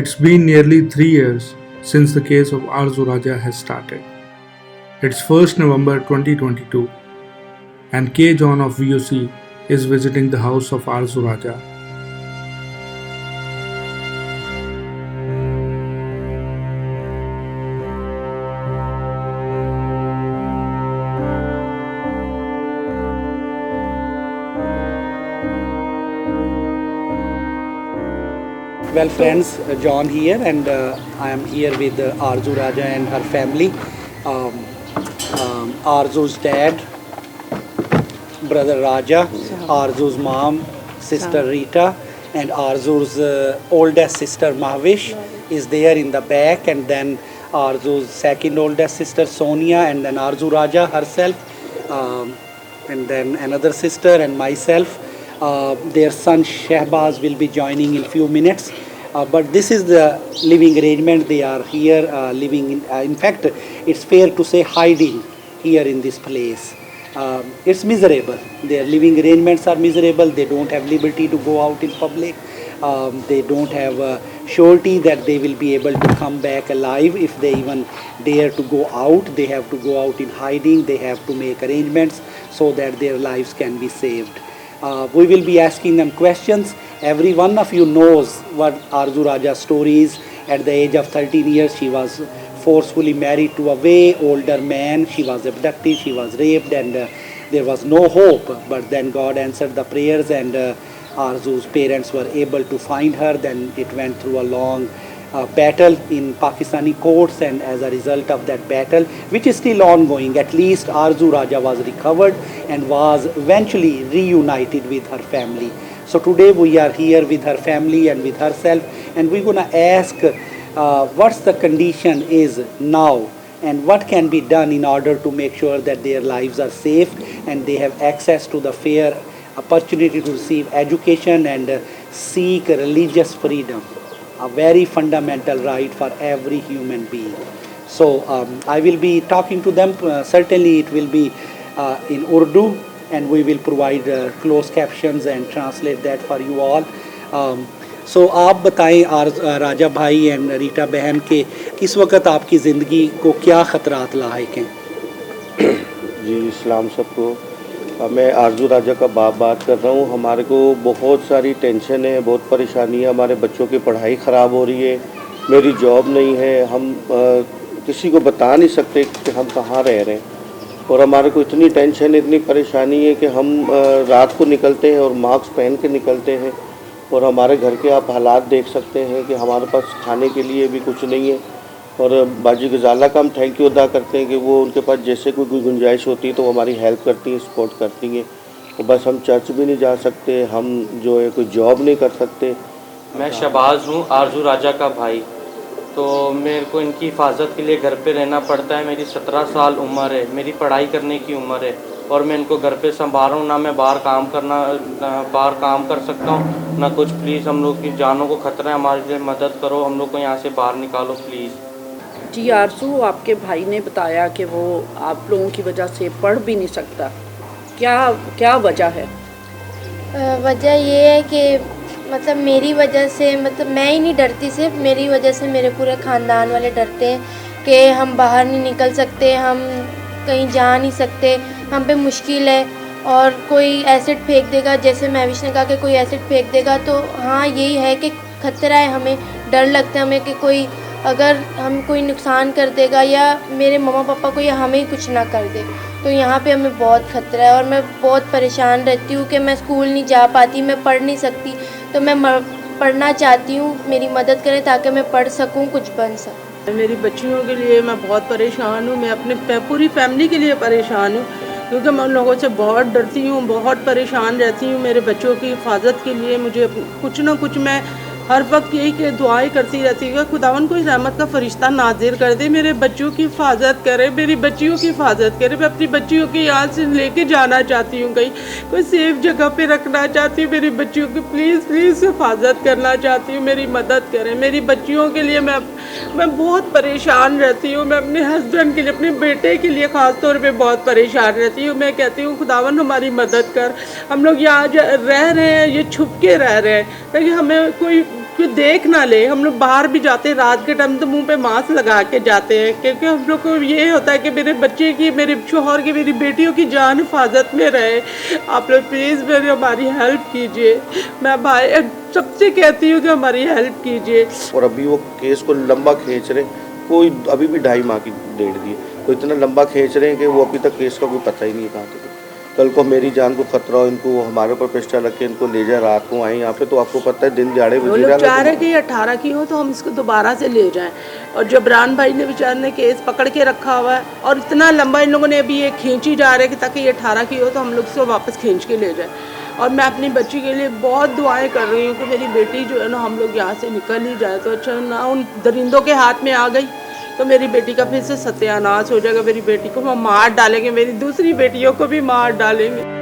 It's been nearly 3 years since the case of Arzu Raja has started. It's 1st November 2022 and K. John of VOC is visiting the house of Arzu Raja. Well friends, John here, and I am here with Arzu Raja and her family. Arzu's dad, brother Raja, Arzu's mom, sister Rita, and Arzu's oldest sister Mahvish is there in the back, and then Arzu's second oldest sister Sonia, and then Arzu Raja herself, and then another sister and myself. Their son Shehbaz will be joining in few minutes. But this is the living arrangement. They are here living in fact, it's fair to say hiding here in this place. It's miserable. Their living arrangements are miserable. They don't have liberty to go out in public. They don't have surety that they will be able to come back alive if they even dare to go out. They have to go out in hiding. They have to make arrangements so that their lives can be saved. We will be asking them questions. Every one of you knows what Arzu Raja's story is. At the age of 13 years, she was forcefully married to a way older man. She was abducted, she was raped, and there was no hope. But then God answered the prayers, and Arzu's parents were able to find her. Then it went through a long battle in Pakistani courts, and as a result of that battle, which is still ongoing, at least Arzu Raja was recovered and was eventually reunited with her family. So today we are here with her family and with herself, and we're going to ask what's the condition is now and what can be done in order to make sure that their lives are safe and they have access to the fair opportunity to receive education and seek religious freedom, a very fundamental right for every human being. So I will be talking to them. Certainly it will be in Urdu, and we will provide closed captions and translate that for you all. So आप बताएं राजा भाई and Rita बहन के किस वक्त आपकी ज़िंदगी को क्या ख़तरात लाहिक हैं? जी इस्लाम सबको। मैं आरजू राजा का बात कर रहा हूँ। हमारे को बहुत सारी टेंशन है, बहुत परेशानी है। हमारे बच्चों की पढ़ाई ख़राब हो रही है, मेरी जॉब नहीं है, हम किसी को बता नहीं सकते कि हम कहाँ रह रहे हैं, और हमारे को इतनी टेंशन, इतनी परेशानी है कि हम रात को निकलते हैं और मास्क पहन के निकलते हैं, और हमारे घर के आप हालात देख सकते हैं कि हमारे पास खाने के लिए भी कुछ नहीं है। और बाजी गजाला का हम थैंक यू अदा करते हैं कि वो उनके पास जैसे कोई गुंजाइश होती है तो वो हमारी हेल्प करती हैं, सपोर्ट करती हैं। तो बस हम चर्च भी नहीं जा सकते, हम जो है कोई जॉब नहीं कर सकते। मैं शहबाज हूँ, आरजू राजा का भाई। तो मेरे को इनकी हिफाजत के लिए घर पे रहना पड़ता है। मेरी 17 साल उम्र है, मेरी पढ़ाई करने की उम्र है, और मैं इनको घर पे संभाल रहा हूँ। ना मैं बाहर काम कर सकता हूँ ना कुछ। प्लीज़ हम लोग की जानों को खतरा है, हमारे लिए मदद करो, हम लोग को यहाँ से बाहर निकालो प्लीज़। जी आरजू, आपके भाई ने बताया कि वो आप लोगों की वजह से पढ़ भी नहीं सकता। क्या वजह है? वजह ये है कि मतलब मेरी वजह से, मतलब मैं ही नहीं डरती, सिर्फ मेरी वजह से मेरे पूरे ख़ानदान वाले डरते हैं कि हम बाहर नहीं निकल सकते, हम कहीं जा नहीं सकते, हम पे मुश्किल है। और कोई एसिड फेंक देगा, जैसे महविश ने कहा कि कोई एसिड फेंक देगा, तो हाँ यही है कि ख़तरा है, हमें डर लगता है हमें कि कोई अगर हम कोई नुकसान कर देगा या मेरे मम्मा पापा को या हमें ही कुछ ना कर दे, तो यहाँ पे हमें बहुत ख़तरा है। और मैं बहुत परेशान रहती हूँ कि मैं स्कूल नहीं जा पाती, मैं पढ़ नहीं सकती, तो मैं पढ़ना चाहती हूँ, मेरी मदद करें ताकि मैं पढ़ सकूँ, कुछ बन सकूँ। मेरी बच्चियों के लिए मैं बहुत परेशान हूँ, मैं अपने पूरी फैमिली के लिए परेशान हूँ, क्योंकि मैं उन लोगों से बहुत डरती हूँ, बहुत परेशान रहती हूँ। मेरे बच्चों की हिफाजत के लिए मुझे कुछ ना कुछ, मैं हर वक्त यही कि दुआएं करती रहती है, खुदावन कोई रहमत का फरिश्ता नाजिर कर दे, मेरे बच्चों की हिफाजत करे, मेरी बच्चियों की हिफाजत करे। मैं अपनी बच्चियों की यहाँ से लेके जाना चाहती हूँ, कहीं कोई सेफ जगह पे रखना चाहती हूँ। मेरी बच्चियों की प्लीज़ हिफाजत करना चाहती हूँ, मेरी मदद करें। मेरी बच्चियों के लिए मैं बहुत परेशान रहती हूँ। मैं अपने हस्बैंड के लिए, अपने बेटे के लिए ख़ास तौर पे बहुत परेशान रहती हूँ। मैं कहती हूँ खुदावन हमारी मदद कर। हम लोग यहाँ रह रहे हैं, ये छुप के रह रहे हैं, ताकि हमें कोई कि देख ना ले। हम लोग बाहर भी जाते हैं रात के टाइम तो मुंह पे मास्क लगा के जाते हैं, क्योंकि हम लोग को ये होता है कि मेरे बच्चे की, मेरे शोहर की, मेरी बेटियों की जान हिफाजत में रहे। आप लोग प्लीज़ मेरी हमारी हेल्प कीजिए। मैं भाई सबसे कहती हूँ कि हमारी हेल्प कीजिए। और अभी वो केस को लंबा खींच रहे, कोई अभी भी 2.5 माह की डेट दी है, तो इतना लंबा खींच रहे हैं कि वो अभी तक केस का कोई पता ही नहीं है कहाँ तक। कल को मेरी जान को खतरा हो, इनको हमारे ऊपर पिस्टल रख के इनको ले जाए, रात को आए यहाँ पे, तो आपको पता है दिन दिहाड़े वो लोग चाह रहे कि 18 की हो तो हम इसको दोबारा से ले जाएं। और जबरान भाई ने बेचारे ने केस पकड़ के रखा हुआ है और इतना लंबा इन लोगों ने अभी ये खींची जा रहा है कि ताकि ये 18 की हो तो हम लोग इसको वापस खींच के ले जाएं। और मैं अपनी बच्ची के लिए बहुत दुआएं कर रही हूँ कि मेरी बेटी जो है ना, हम लोग यहाँ से निकल ही जाए तो अच्छा ना। उन दरिंदों के हाथ में आ गई तो मेरी बेटी का फिर से सत्यानाश हो जाएगा। मेरी बेटी को हम मार डालेंगे, मेरी दूसरी बेटियों को भी मार डालेंगे।